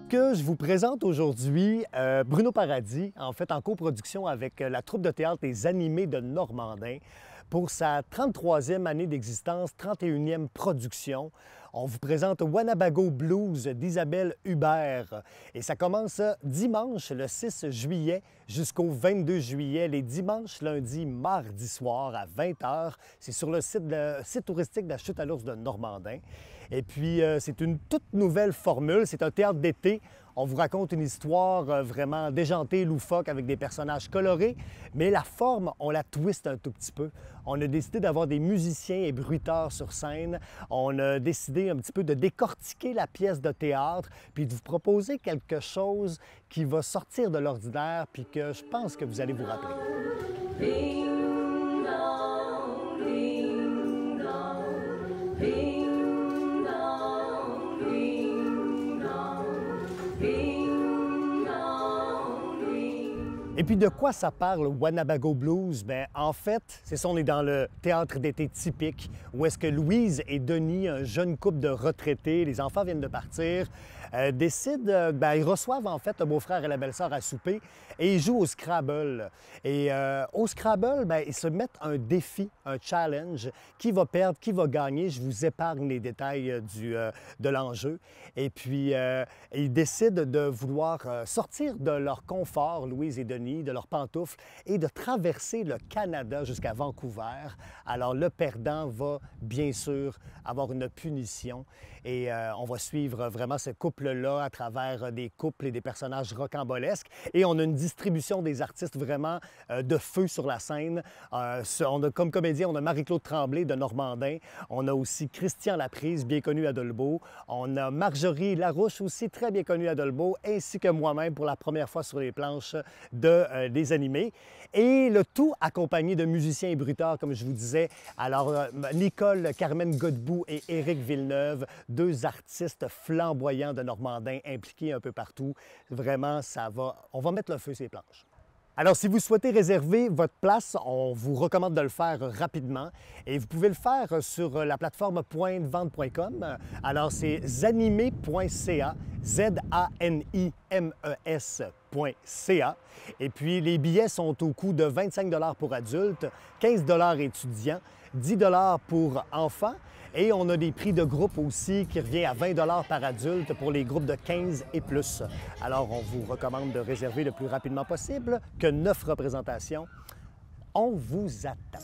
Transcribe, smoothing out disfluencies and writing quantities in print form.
Je vous présente aujourd'hui Bruno Paradis, en fait en coproduction avec la troupe de théâtre Les Animés de Normandin pour sa 33e année d'existence, 31e production. On vous présente Wanabago Blues d'Isabelle Hubert et ça commence dimanche le 6 juillet jusqu'au 22 juillet, les dimanches, lundis, mardi soir à 20h. C'est sur le site touristique de la Chute à l'Ours de Normandin. Et puis, c'est une toute nouvelle formule. C'est un théâtre d'été. On vous raconte une histoire vraiment déjantée, loufoque, avec des personnages colorés, mais la forme, on la twiste un tout petit peu. On a décidé d'avoir des musiciens et bruiteurs sur scène. On a décidé un petit peu de décortiquer la pièce de théâtre, puis de vous proposer quelque chose qui va sortir de l'ordinaire, puis que je pense que vous allez vous rappeler. Ding dong, ding dong, ding. Et puis de quoi ça parle, Wanabago Blues? Bien, en fait, c'est ça, on est dans le théâtre d'été typique, où est-ce que Louise et Denis, un jeune couple de retraités, les enfants viennent de partir, décident, ils reçoivent en fait le beau-frère et la belle-sœur à souper et ils jouent au Scrabble. Et au Scrabble, ils se mettent un défi, un challenge. Qui va perdre, qui va gagner? Je vous épargne les détails de l'enjeu. Et puis, ils décident de vouloir sortir de leur confort, Louise et Denis, de leurs pantoufles et de traverser le Canada jusqu'à Vancouver. Alors, le perdant va bien sûr avoir une punition et on va suivre vraiment ce couple-là à travers des couples et des personnages rocambolesques. Et on a une distribution des artistes vraiment de feu sur la scène. On a, comme comédien, on a Marie-Claude Tremblay de Normandin. On a aussi Christian Laprise, bien connu à Dolbeau. On a Marjorie Larouche aussi, très bien connue à Dolbeau, ainsi que moi-même pour la première fois sur les planches des animés. Et le tout accompagné de musiciens et bruiteurs, comme je vous disais. Alors, Nicole Carmen Godbout et Éric Villeneuve, deux artistes flamboyants de Normandin impliqués un peu partout. Vraiment, on va mettre le feu sur les planches. Alors, si vous souhaitez réserver votre place, on vous recommande de le faire rapidement et vous pouvez le faire sur la plateforme pointdevente.com. Alors, c'est zanimé.ca, ZANIMES.ca. Et puis, les billets sont au coût de 25 $ pour adultes, 15 $ étudiants, 10 $ pour enfants. Et on a des prix de groupe aussi qui revient à 20 $ par adulte pour les groupes de 15 et plus. Alors, on vous recommande de réserver le plus rapidement possible que 9 représentations. On vous attend.